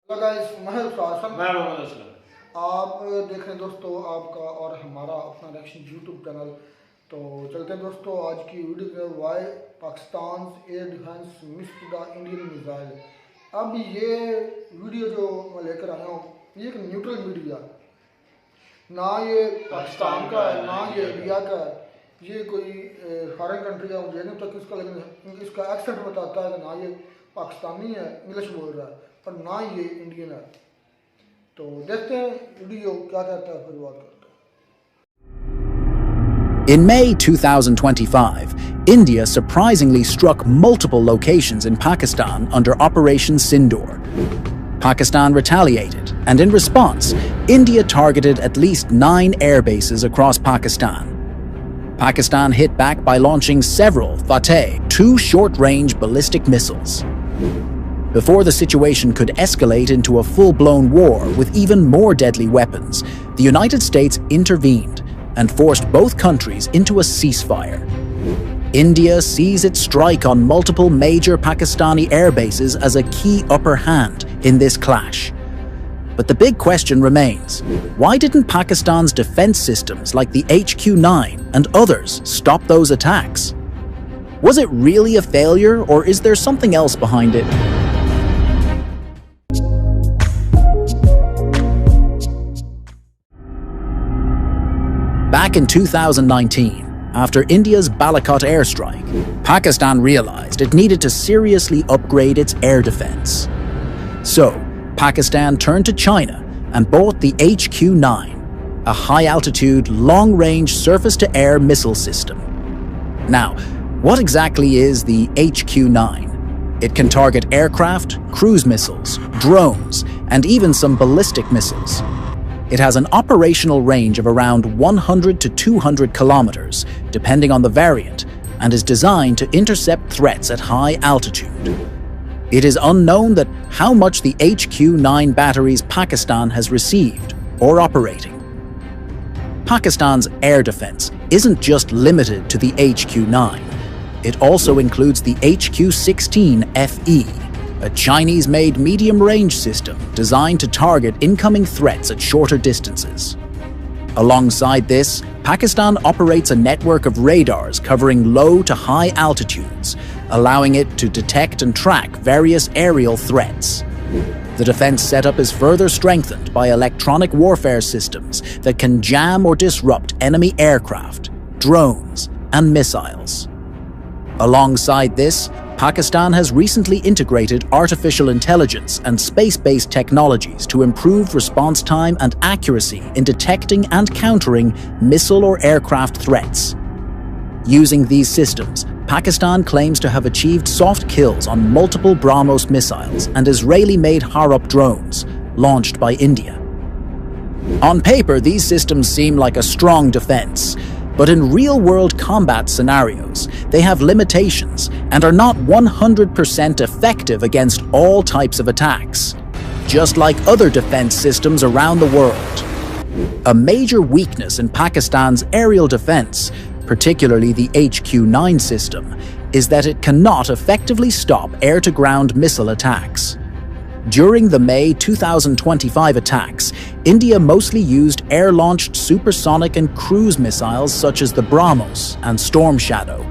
Hello guys, महल फासम। मैं मोहम्मद असलम। आप देख रहे हैं दोस्तों आपका और हमारा अपना रिएक्शन यूट्यूब चैनल। तो चलते हैं दोस्तों आज की वीडियो में, why Pakistan air defence missed the Indian missile. अब ये वीडियो जो मैं लेकर आया हूँ ये एक न्यूट्रल मीडिया, ना ये पाकिस्तान का है ना ये इंडिया का है, ये कोई फॉरेन कंट्री है, मुझे नहीं पता किसका, लेकिन इसका एक्सेंट बताता है कि ना ये पाकिस्तानी है इंग्लिश बोल रहा है और ना ये इंडियन है। तो देखते हैं वीडियो क्या कहता है, फिर बात करते हैं। In May 2025, India surprisingly struck multiple locations in Pakistan under Operation Sindoor. Pakistan retaliated, and in response, India targeted at least 9 air bases across Pakistan. Pakistan hit back by launching several Fateh, 2 short-range ballistic missiles. Before the situation could escalate into a full-blown war with even more deadly weapons, the United States intervened and forced both countries into a ceasefire. India sees its strike on multiple major Pakistani air bases as a key upper hand in this clash. But the big question remains, why didn't Pakistan's defense systems like the HQ-9 and others stop those attacks? Was it really a failure, or is there something else behind it? Back in 2019, after India's Balakot airstrike, Pakistan realized it needed to seriously upgrade its air defense. So, Pakistan turned to China and bought the HQ-9, a high-altitude, long-range surface-to-air missile system. Now, what exactly is the HQ-9? It can target aircraft, cruise missiles, drones, and even some ballistic missiles. It has an operational range of around 100 to 200 kilometers, depending on the variant, and is designed to intercept threats at high altitude. It is unknown that how much the HQ-9 batteries Pakistan has received or operating. Pakistan's air defense isn't just limited to the HQ-9. It also includes the HQ-16FE, a Chinese-made medium-range system designed to target incoming threats at shorter distances. Alongside this, Pakistan operates a network of radars covering low to high altitudes, allowing it to detect and track various aerial threats. The defense setup is further strengthened by electronic warfare systems that can jam or disrupt enemy aircraft, drones, and missiles. Alongside this, Pakistan has recently integrated artificial intelligence and space-based technologies to improve response time and accuracy in detecting and countering missile or aircraft threats. Using these systems, Pakistan claims to have achieved soft kills on multiple BrahMos missiles and Israeli-made Harop drones, launched by India. On paper, these systems seem like a strong defense, but in real-world combat scenarios, they have limitations and are not 100% effective against all types of attacks, just like other defense systems around the world. A major weakness in Pakistan's aerial defense, particularly the HQ-9 system, is that it cannot effectively stop air-to-ground missile attacks. During the May 2025 attacks, India mostly used air-launched supersonic and cruise missiles such as the BrahMos and Storm Shadow.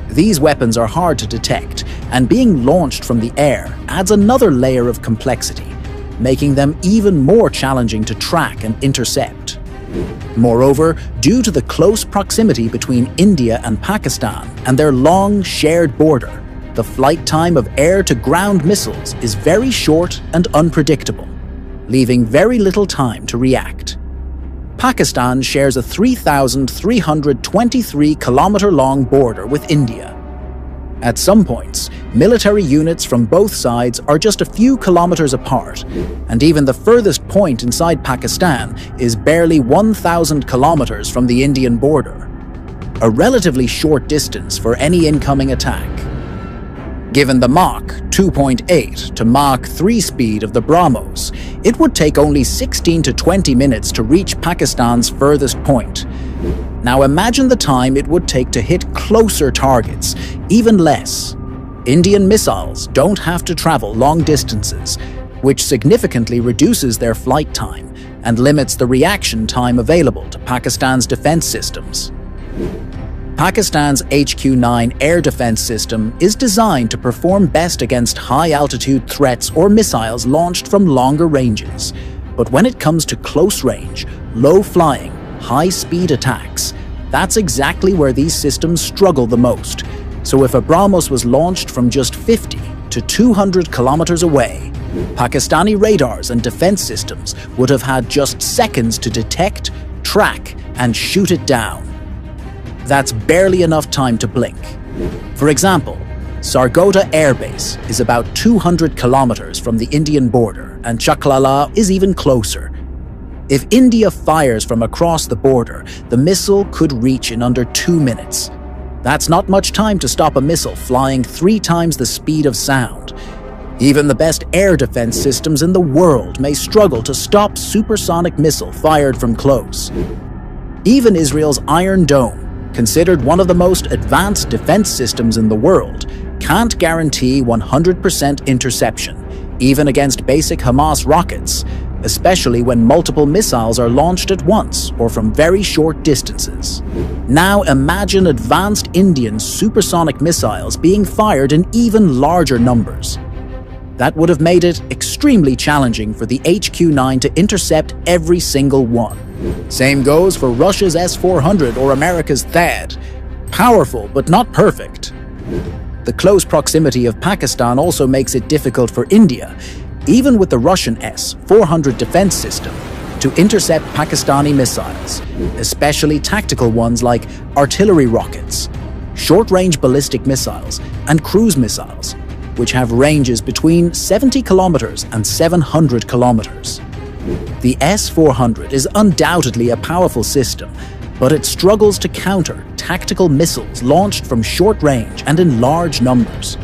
These weapons are hard to detect, and being launched from the air adds another layer of complexity, making them even more challenging to track and intercept. Moreover, due to the close proximity between India and Pakistan and their long shared border, the flight time of air-to-ground missiles is very short and unpredictable, leaving very little time to react. Pakistan shares a 3,323-kilometer-long border with India. At some points, military units from both sides are just a few kilometers apart, and even the furthest point inside Pakistan is barely 1,000 kilometers from the Indian border, a relatively short distance for any incoming attack. Given the Mach 2.8 to Mach 3 speed of the BrahMos, it would take only 16 to 20 minutes to reach Pakistan's furthest point. Now imagine the time it would take to hit closer targets, even less. Indian missiles don't have to travel long distances, which significantly reduces their flight time and limits the reaction time available to Pakistan's defense systems. Pakistan's HQ-9 air defense system is designed to perform best against high-altitude threats or missiles launched from longer ranges. But when it comes to close-range, low-flying, high-speed attacks, that's exactly where these systems struggle the most. So if a BrahMos was launched from just 50 to 200 kilometers away, Pakistani radars and defense systems would have had just seconds to detect, track, and shoot it down. That's barely enough time to blink. For example, Sargodha Air Base is about 200 kilometers from the Indian border, and Chaklala is even closer. If India fires from across the border, the missile could reach in under 2 minutes. That's not much time to stop a missile flying 3 times the speed of sound. Even the best air defense systems in the world may struggle to stop supersonic missile fired from close. Even Israel's Iron Dome, considered one of the most advanced defense systems in the world, can't guarantee 100% interception, even against basic Hamas rockets, especially when multiple missiles are launched at once or from very short distances. Now imagine advanced Indian supersonic missiles being fired in even larger numbers. That would have made it extremely challenging for the HQ-9 to intercept every single one. Same goes for Russia's S-400 or America's THAAD. Powerful, but not perfect. The close proximity of Pakistan also makes it difficult for India, even with the Russian S-400 defense system, to intercept Pakistani missiles, especially tactical ones like artillery rockets, short-range ballistic missiles, and cruise missiles, which have ranges between 70 kilometers and 700 kilometers. The S-400 is undoubtedly a powerful system, but it struggles to counter tactical missiles launched from short range and in large numbers.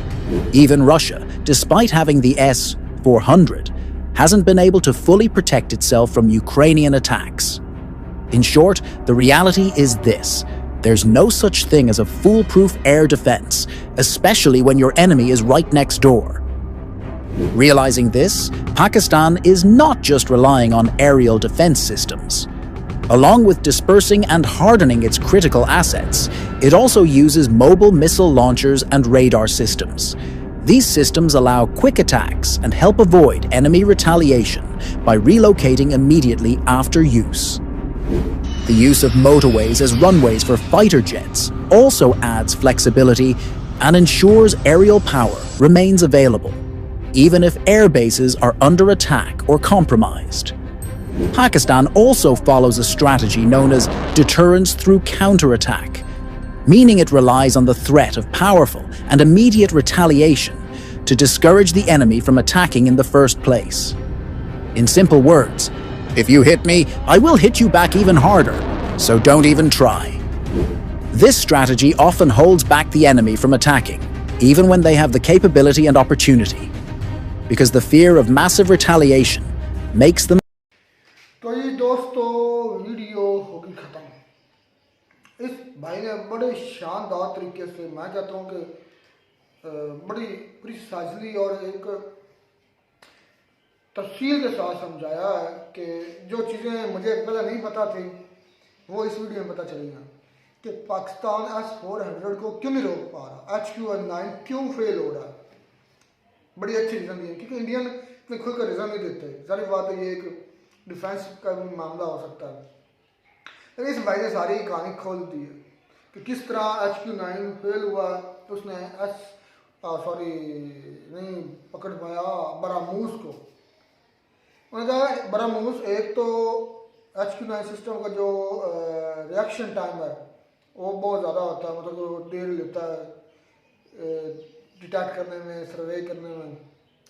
Even Russia, despite having the S-400, hasn't been able to fully protect itself from Ukrainian attacks. In short, the reality is this: there's no such thing as a foolproof air defense, especially when your enemy is right next door. Realizing this, Pakistan is not just relying on aerial defense systems. Along with dispersing and hardening its critical assets, it also uses mobile missile launchers and radar systems. These systems allow quick attacks and help avoid enemy retaliation by relocating immediately after use. The use of motorways as runways for fighter jets also adds flexibility and ensures aerial power remains available, even if air bases are under attack or compromised. Pakistan also follows a strategy known as deterrence through counterattack, meaning it relies on the threat of powerful and immediate retaliation to discourage the enemy from attacking in the first place. In simple words, if you hit me, I will hit you back even harder, so don't even try. This strategy often holds back the enemy from attacking, even when they have the capability and opportunity, because the fear of massive retaliation makes them. تو یہ دوستو video ہوگی ختم. اس بھائی نے بڑے شاندار طریقے سے، میں کہتا ہوں کہ بڑی پریسائزلی اور ایک تفصیل کے ساتھ سمجھایا ہے کہ جو چیزیں مجھے پہلے نہیں پتہ تھی وہ اس ویڈیو میں پتہ چلی ہیں کہ پاکستان S-400 کو کیوں نہیں روک پا رہا، HQ-9 کیوں فیل ہو رہا ہے. بڑی اچھی ریزن دی ہے کیونکہ انڈین اتنے کھل کر ریزن نہیں دیتے. ظاہر بات ہے یہ ایک ڈیفینس کا بھی معاملہ ہو سکتا ہے. لیکن اس بھائی نے ساری کہانی کھول دی ہے کہ کس طرح HQ-9 فیل ہوا. اس نے نہیں پکڑ پایا براموس کو. انہوں نے کہا براموس ایک تو HQ-9 سسٹم کا جو ریئیکشن ٹائم ہے وہ بہت زیادہ ہوتا ہے، مطلب وہ دیر لیتا ہے ڈیٹیکٹ کرنے میں، سروے کرنے میں.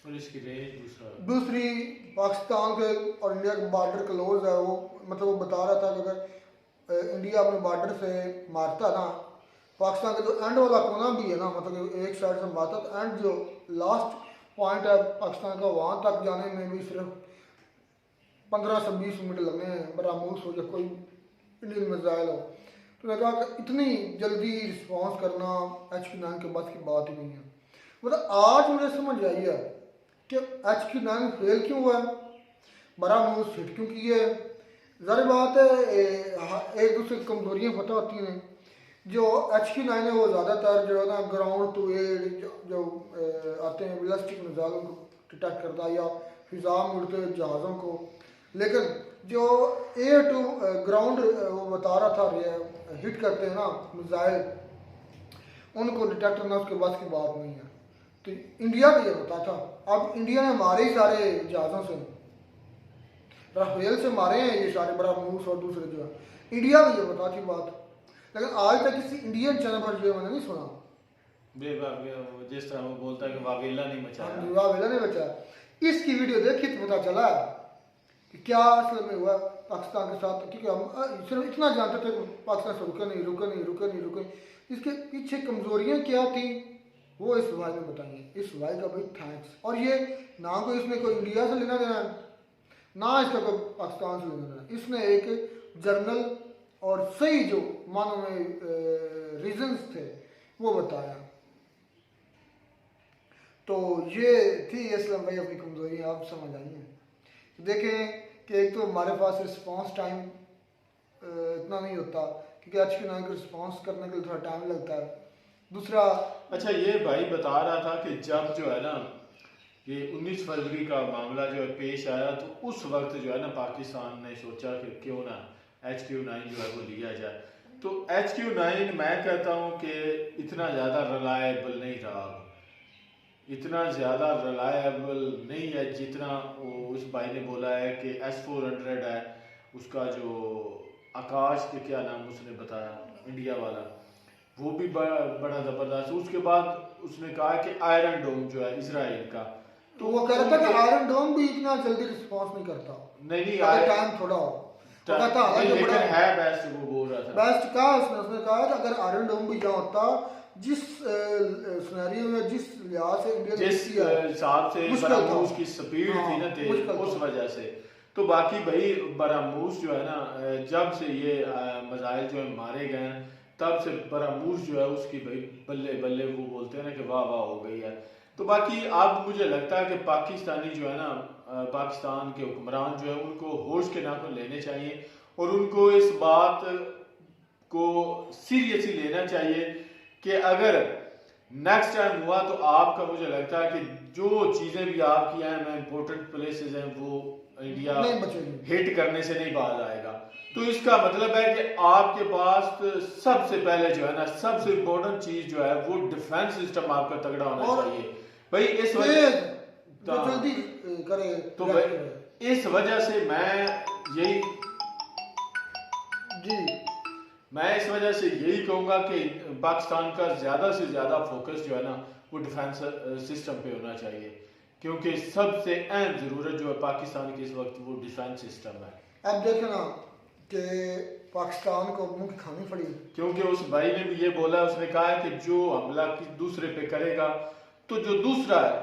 اور اس کی رینج دوسری پاکستان کے اور انڈیا کے بارڈر کلوز ہے. وہ مطلب وہ بتا رہا تھا کہ اگر انڈیا اپنے بارڈر سے مارتا نا، پاکستان کا جو اینڈ والا کونا بھی ہے نا، مطلب ایک سائڈ سے مارتا تو اینڈ جو لاسٹ پوائنٹ ہے پاکستان کا، وہاں تک جانے میں بھی صرف 15 سے 20 منٹ لگنے ہیں، براموس ہو یا کوئی انڈین میزائل ہو. تو نے کہا کہ اتنی جلدی رسپانس کرنا HQ-9 کے بس کی بات ہی نہیں ہے. مطلب آج مجھے سمجھ آئی ہے کہ HQ-9 فیل کیوں ہوا ہے, براموس ہٹ کیوں کیے. ظاہر بات ہے ایک دوسرے کی کمزوریاں پتہ ہوتی ہیں. جو HQ-9 ہے وہ زیادہ تر جو ہے نا گراؤنڈ ٹو ایئر جو آتے ہیں بیلسٹک میزائل کو ڈیٹیکٹ کرتا ہے یا فضا میں اڑتے ہوئے جہازوں کو. لیکن جو ایئر ٹو گراؤنڈ وہ بتا رہا تھا ہٹ کرتے ہیں نا میزائل, ان کو ڈیٹیکٹ کرنا اس کے بس کی بات نہیں ہے. تو انڈیا کو یہ پتا تھا. اب انڈیا نے ہمارے ہی سارے جہازوں سے رافیل سے مارے ہیں یہ سارے براموس اور دوسرے جو ہے, انڈیا کو یہ پتا تھی بات. لیکن آج تک کسی انڈین چینل پر یہ میں نے نہیں سنا. جس طرح وہ بولتا ہے کہ واویلا نہیں مچایا, واویلا نہیں بچا. اس کی ویڈیو دیکھی تو پتا چلا کہ کیا اصل میں ہوا پاکستان کے ساتھ. کیونکہ ہم صرف اتنا جانتے تھے کہ پاکستان سے رکے. اس کے پیچھے کمزوریاں کیا تھیں وہ اس بھائی نے بتائیں. اس بھائی کا بھائی تھینکس. اور یہ نہ کوئی اس نے کوئی انڈیا سے لینا دینا ہے نہ اس کا کوئی پاکستان سے لینا دینا. اس نے ایک جرنل اور صحیح جو معنوں میں ریزنز تھے وہ بتایا. تو یہ تھی اسلام بھائی اپنی کمزوریاں آپ سمجھ آئی ہیں. دیکھیں کہ ایک تو ہمارے پاس رسپانس ٹائم اتنا نہیں ہوتا کیونکہ HQ-9 کو رسپانس کرنے کے لیے تھوڑا ٹائم لگتا ہے. دوسرا اچھا یہ بھائی بتا رہا تھا کہ جب جو ہے نا یہ 19 فروری کا معاملہ جو ہے پیش آیا تو اس وقت جو ہے نا پاکستان نے سوچا کہ کیوں نہ HQ-9 جو ہے وہ لیا جائے. تو HQ-9 میں کہتا ہوں کہ اتنا زیادہ ریلائبل نہیں رہا, اتنا زیادہ ریلائبل نہیں ہے جتنا وہ اس بھائی نے بولا ہے کہ S-400 ہے اس کا جو آکاش کے کیا نام اس نے بتایا انڈیا والا, وہ بھی بڑا زبردست. اس کے بعد اس نے کہا کہ آئرن ڈوم جو ہے اسرائیل کا, تو وہ کہہ رہا تھا کہ آئرن ڈوم بھی اتنا جلدی رسپانس نہیں کرتا. نہیں ٹائم تھوڑا ہو لیکن ہے بیسٹ. وہ بول رہا تھا بیسٹ کہا اس نے کہا کہ اگر آئرن ڈوم بھی جہاں ہوتا جس سنیریو میں جس لحاظ سے انڈیا جس حساب سے براموس کی سپیڈ تھی نا تیز اس وجہ سے. تو باقی بھائی براموس جو ہے نا جب سے یہ میزائل جو ہے مارے گئے ہیں تب سے براموس جو ہے اس کی بھائی بلے بلے وہ بولتے ہیں نا کہ واہ واہ ہو گئی ہے. تو باقی اب مجھے لگتا ہے کہ پاکستانی جو ہے نا پاکستان کے حکمران جو ہے ان کو ہوش کے ناخن لینے چاہیے اور ان کو اس بات کو سیریسلی لینا چاہیے کہ اگر نیکسٹ ٹائم ہوا تو آپ کا مجھے لگتا ہے کہ جو چیزیں بھی آپ کی ہیں امپورٹنٹ پلیسز ہیں وہ انڈیا ہٹ کرنے سے نہیں باز آئے گا. تو اس کا مطلب ہے کہ آپ کے پاس سب سے پہلے جو ہے نا سب سے امپورٹنٹ چیز جو ہے وہ ڈیفنس سسٹم آپ کا تگڑا ہونا چاہیے بھائی. اس وجہ تو اس وجہ سے میں اس وجہ سے یہی کہوں گا کہ پاکستان کا زیادہ سے زیادہ فوکس جو ہے نا وہ ڈیفنس سسٹم پہ ہونا چاہیے کیونکہ سب سے اہم ضرورت جو ہے پاکستان کی اس وقت وہ ڈیفنس سسٹم ہے. اب دیکھیں نا کہ پاکستان کو منہ کی کھانی پڑی کیونکہ اس بھائی نے بھی یہ بولا, اس نے کہا کہ جو حملہ دوسرے پہ کرے گا تو جو دوسرا ہے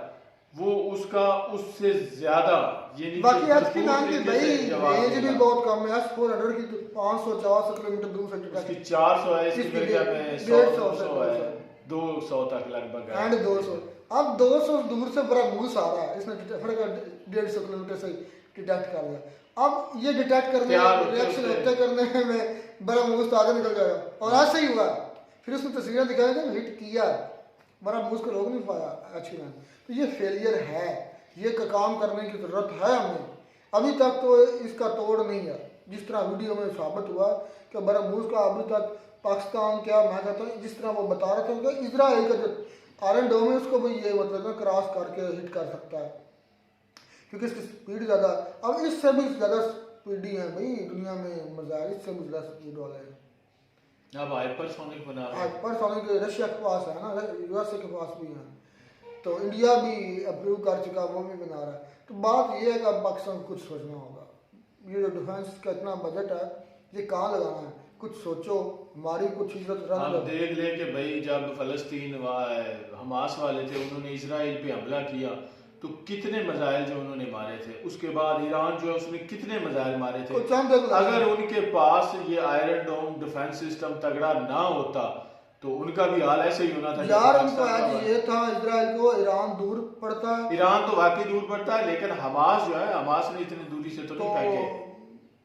وہ اس کا اس سے زیادہ یہ باقی HQ-9 کی بھائی رینج بھی بہت کم ہے. S-400 کی 500-400 کلومیٹر دور سے اس کی 400 ہے, اس کی میڈیا میں 100 ہے, 200 تک لگ بھگ ہے. 200 اب 200 دور سے براموس آ رہا ہے, اس نے 150 کلومیٹر سے ڈیٹیکٹ کر لیا. اب یہ ڈیٹیکٹ کرنے ریئیکشن ہوتے کرنے میں براموس آگے نکل جائے گا اور ایسا ہی ہوا. پھر اس نے تصویریں دکھائی کہ ہٹ کیا براموس کو روک نہیں پایا HQ-9. تو یہ فیلئر ہے, یہ کام کرنے کی ضرورت ہے ہمیں. ابھی تک تو اس کا توڑ نہیں ہے. جس طرح ویڈیو میں ثابت ہوا کہ براموس کا ابھی تک پاکستان کیا میں کہتا ہوں جس طرح وہ بتا رہے تھے کہ اسرائیل کا جو آئرن ڈوم ہے اس کو بھی یہ مطلب نا کراس کر کے ہٹ کر سکتا ہے کیونکہ اس کی سپیڈ زیادہ. اب اس سے بھی زیادہ سپیڈی ہیں بھائی دنیا میں میزائل, اس سے بھی زیادہ سپیڈ والے ہیں. اب ہائپر سونک بنا رہا ہے. ہائپر سونک رشیا کے پاس ہے نا, USA کے پاس بھی ہیں, تو انڈیا بھی اپروو کر چکا, وہ بھی بنا رہا ہے. تو بات یہ ہے کہ اب پاکستان کو کچھ سوچنا ہوگا. یہ جو ڈیفنس کا اتنا بجٹ ہے یہ کہاں لگانا ہے, کچھ سوچو. ہماری کچھ عزت ہم دیکھ لیں کہ بھائی جب فلسطین حماس والے تھے انہوں نے اسرائیل پہ حملہ کیا تو کتنے میزائل جو انہوں نے مارے تھے. اس کے بعد ایران جو ہے اس نے کتنے میزائل مارے تھے. اگر ان کے پاس یہ آئرن ڈوم ڈیفنس سسٹم تگڑا نہ ہوتا تو ان کا بھی حال ایسے ہی ہونا تھا یار. ان کو آج یہ تھا اسرائیل کو ایران دور पड़ता है। ईरान तो वाकई दूर पड़ता है, लेकिन हमास जो है, हमास ने इतनी दूरी से तो नहीं फेंके।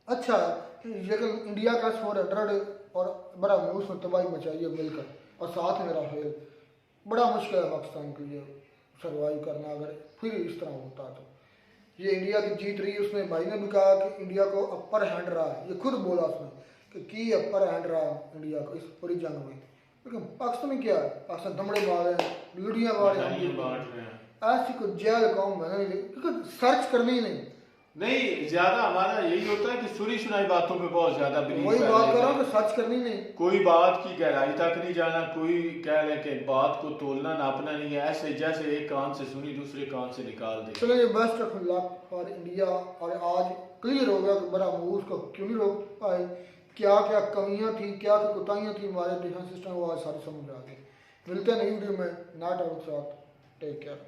अच्छा, लेकिन इंडिया का 400 और बरामूस में तबाही मचाई है मिलकर, और साथ में राफेल। बड़ा मुश्किल है पाकिस्तान के लिए सर्वाइव करना अगर फिर इस तरह होता तो। ये इंडिया की जीत रही है, उसने भाई ने भी कहा कि इंडिया को अपर हैंड रहा है, ये खुद बोला उसने कि अपर हैंड रहा इंडिया को इस पूरी जंग में। लेकिन पाकिस्तान में क्या है, पाकिस्तान दमड़े मार रहे हैं, बीड़ियाँ मार रहे हैं, ऐसी कोई जेल कौम है क्योंकि सर्च करनी ही नहीं ज्यादा हमारा यही होता है कि सुनी सुनाई बातों पे बहुत ज्यादा वही बात कर रहा हूँ कि सर्च करनी नहीं, कोई बात की गहराई तक नहीं जाना, कोई कह रहे कि बात को तोलना नापना नहीं है, ऐसे जैसे एक कान से सुनी दूसरे कान से निकाल दे। चलो ये best of luck for India. और आज क्लियर हो गया कि बरामूस को क्यों नहीं रोक पाए, क्या क्या कमियाँ थी, क्या क्या कोताहियाँ थी हमारे डिफेंस सिस्टम, वो आज सारी समझ आ गई। मिलते हैं नई वीडियो में, नए टॉपिक के साथ। Take care.